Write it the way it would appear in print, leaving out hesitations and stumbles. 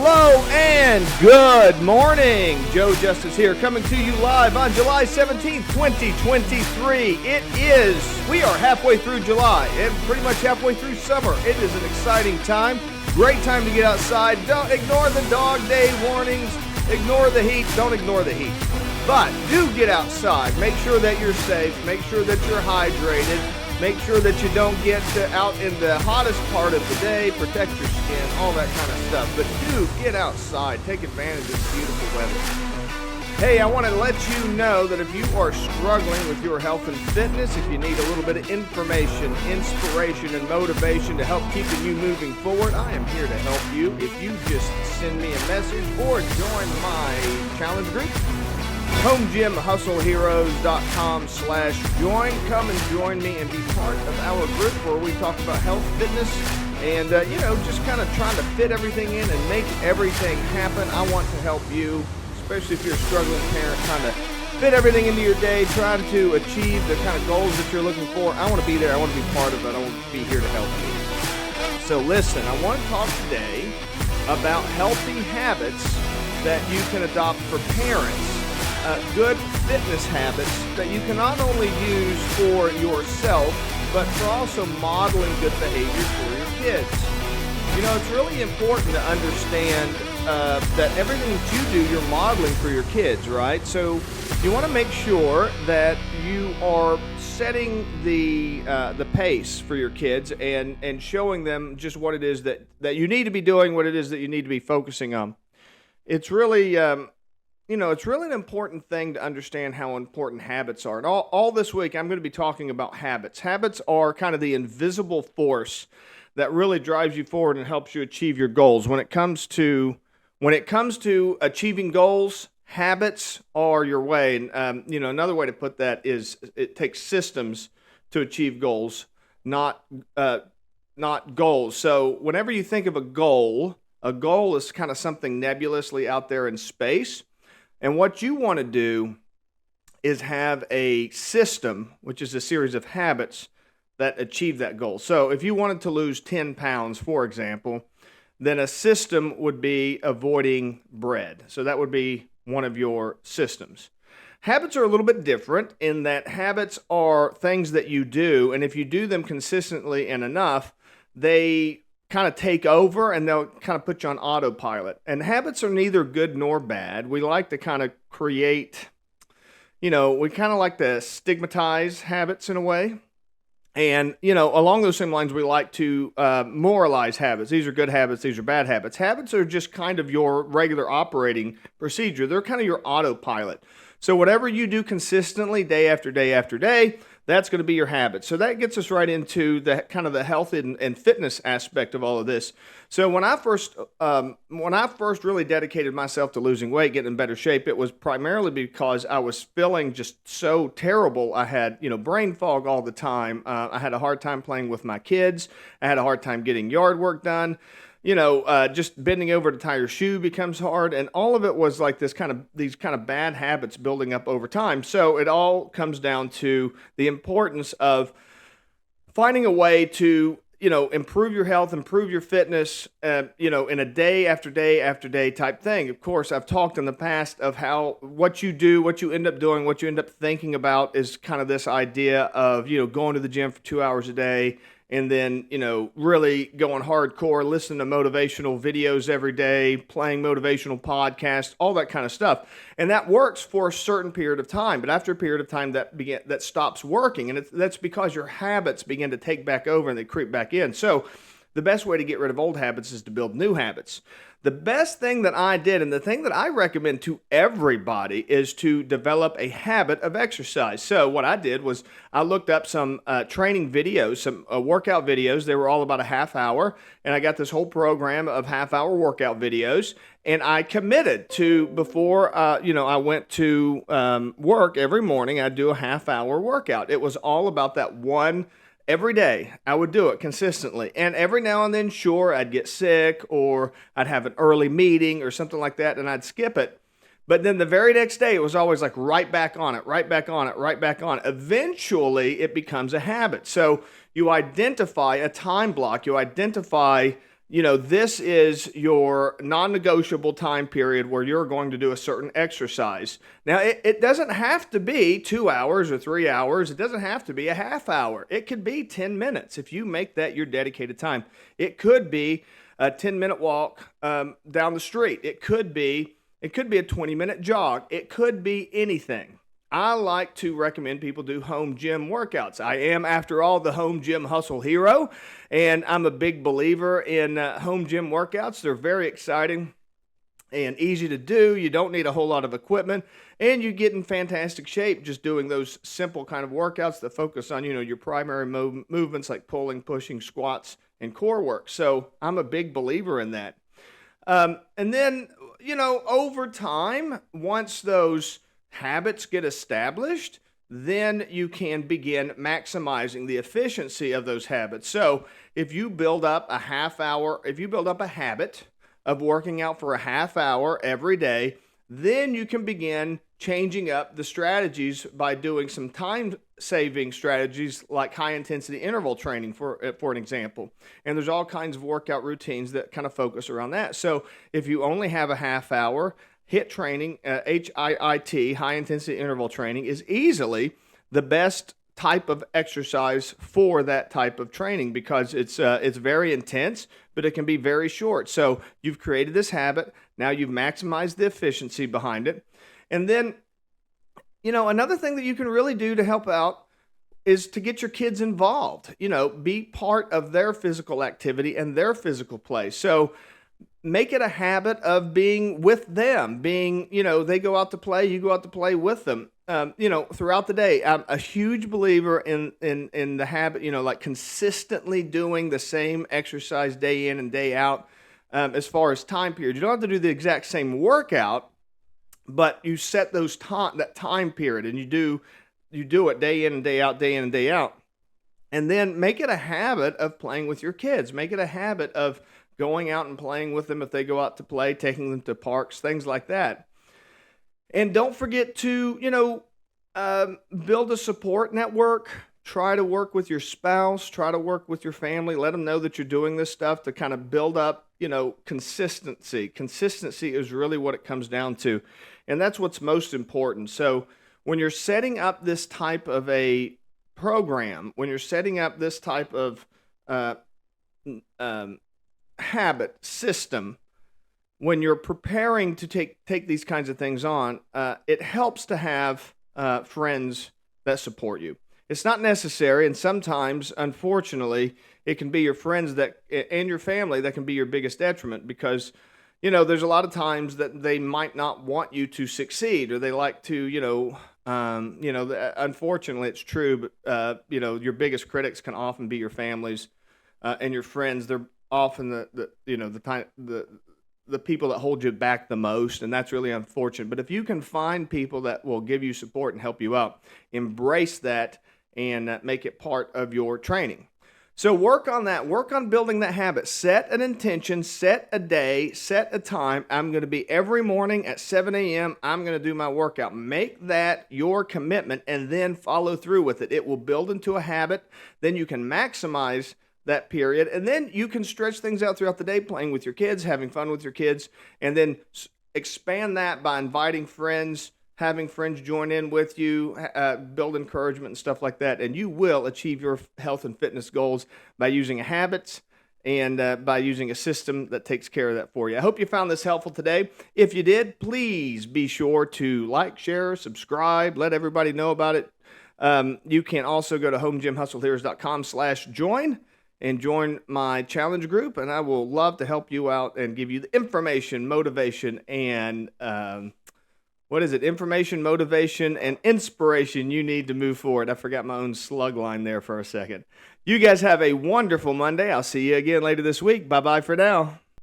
Hello and good morning. Joe Justice here, coming to you live on July 17th, 2023. We are halfway through July and pretty much halfway through summer. It is an exciting time. Great time to get outside. Don't ignore the dog day warnings. Ignore the heat. Don't ignore the heat. But do get outside. Make sure that you're safe. Make sure that you're hydrated. Make sure that you don't get out in the hottest part of the day. Protect your skin, all that kind of stuff. But do get outside. Take advantage of the beautiful weather. Hey, I want to let you know that if you are struggling with your health and fitness, if you need a little bit of information, inspiration, and motivation to help keeping you moving forward, I am here to help you. If you just send me a message or join my challenge group, homegymhustleheroes.com/join. Come and join me and be part of our group where we talk about health, fitness, and, just kind of trying to fit everything in and make everything happen. I want to help you, especially if you're a struggling parent, trying to fit everything into your day, trying to achieve the kind of goals that you're looking for. I want to be there. I want to be part of it. I want to be here to help you. So listen, I want to talk today about healthy habits that you can adopt for parents. Good fitness habits that you can not only use for yourself, but for also modeling good behavior for your kids. You know, it's really important to understand that everything that you do, you're modeling for your kids, right? So you want to make sure that you are setting the pace for your kids and showing them just what it is that you need to be doing, what it is that you need to be focusing on. It's really... it's really an important thing to understand how important habits are. And all this week, I'm going to be talking about habits. Habits are kind of the invisible force that really drives you forward and helps you achieve your goals. When it comes to achieving goals, habits are your way. And, another way to put that is it takes systems to achieve goals, not goals. So whenever you think of a goal is kind of something nebulously out there in space. And what you want to do is have a system, which is a series of habits that achieve that goal. So if you wanted to lose 10 pounds, for example, then a system would be avoiding bread. So that would be one of your systems. Habits are a little bit different in that habits are things that you do, and if you do them consistently and enough, they kind of take over and they'll kind of put you on autopilot. And habits are neither good nor bad. We like to kind of create, we kind of like to stigmatize habits in a way. And, along those same lines, we like to moralize habits. These are good habits. These are bad habits. Habits are just kind of your regular operating procedure. They're kind of your autopilot. So whatever you do consistently day after day after day, that's going to be your habit. So that gets us right into the kind of the health and fitness aspect of all of this. So when I first really dedicated myself to losing weight, getting in better shape, it was primarily because I was feeling just so terrible. I had, brain fog all the time. I had a hard time playing with my kids. I had a hard time getting yard work done. Just bending over to tie your shoe becomes hard, and all of it was like these kind of bad habits building up over time. So it all comes down to the importance of finding a way to, improve your health, improve your fitness, in a day after day after day type thing. Of course, I've talked in the past of how what you do, what you end up doing, what you end up thinking about is kind of this idea of, going to the gym for 2 hours a day, and then, really going hardcore, listening to motivational videos every day, playing motivational podcasts, all that kind of stuff. And that works for a certain period of time. But after a period of time, that stops working. And that's because your habits begin to take back over and they creep back in. So the best way to get rid of old habits is to build new habits. The best thing that I did, and the thing that I recommend to everybody, is to develop a habit of exercise. So what I did was I looked up some training videos, some workout videos. They were all about a half hour, and I got this whole program of half-hour workout videos, and I committed to, before I went to work every morning, I'd do a half-hour workout. It was all about that one. Every day, I would do it consistently. And every now and then, sure, I'd get sick or I'd have an early meeting or something like that, and I'd skip it. But then the very next day, it was always like right back on it, right back on it, right back on it. Eventually, it becomes a habit. So you identify a time block. You identify, this is your non-negotiable time period where you're going to do a certain exercise. Now, it doesn't have to be 2 hours or 3 hours. It doesn't have to be a half hour. It could be 10 minutes if you make that your dedicated time. It could be a 10-minute walk down the street. It could be a 20-minute jog. It could be anything. I like to recommend people do home gym workouts. I am, after all, the home gym hustle hero, and I'm a big believer in home gym workouts. They're very exciting and easy to do. You don't need a whole lot of equipment, and you get in fantastic shape just doing those simple kind of workouts that focus on, your primary movements like pulling, pushing, squats, and core work. So I'm a big believer in that. And then, over time, once those habits get established, then you can begin maximizing the efficiency of those habits. So if you build up a habit of working out for a half hour every day, then you can begin changing up the strategies by doing some time-saving strategies like high-intensity interval training, for an example. And there's all kinds of workout routines that kind of focus around that. So if you only have a half hour, HIIT training, HIIT, high-intensity interval training, is easily the best type of exercise for that type of training because it's very intense, but it can be very short. So you've created this habit. Now you've maximized the efficiency behind it. And then, another thing that you can really do to help out is to get your kids involved. Be part of their physical activity and their physical play. So make it a habit of being with them, they go out to play, you go out to play with them, throughout the day. I'm a huge believer in the habit, like consistently doing the same exercise day in and day out. As far as time period, you don't have to do the exact same workout, but you set that time period and you do it day in and day out, day in and day out. And then make it a habit of playing with your kids. Make it a habit of going out and playing with them if they go out to play, taking them to parks, things like that. And don't forget to, build a support network. Try to work with your spouse. Try to work with your family. Let them know that you're doing this stuff to kind of build up, consistency. Consistency is really what it comes down to. And that's what's most important. So when you're setting up this type of a program, when you're setting up this type of habit system, when you're preparing to take these kinds of things on, it helps to have friends that support you. It's not necessary, and sometimes, unfortunately, it can be your friends and your family that can be your biggest detriment because, there's a lot of times that they might not want you to succeed, or they like to, unfortunately, it's true, but your biggest critics can often be your families and your friends. They're often the people that hold you back the most, and that's really unfortunate. But if you can find people that will give you support and help you out, embrace that and make it part of your training. So work on that. Work on building that habit. Set an intention, set a day, set a time. I'm going to be every morning at 7 a.m. I'm going to do my workout. Make that your commitment and then follow through with it. It will build into a habit. Then you can maximize that period. And then you can stretch things out throughout the day, playing with your kids, having fun with your kids, and then expand that by inviting friends, having friends join in with you, build encouragement and stuff like that. And you will achieve your health and fitness goals by using habits and by using a system that takes care of that for you. I hope you found this helpful today. If you did, please be sure to like, share, subscribe, let everybody know about it. You can also go to homegymhustleheroes.com/join and join my challenge group, and I will love to help you out and give you the information, motivation, and information, motivation, and inspiration you need to move forward. I forgot my own slug line there for a second. You guys have a wonderful Monday. I'll see you again later this week. Bye-bye for now.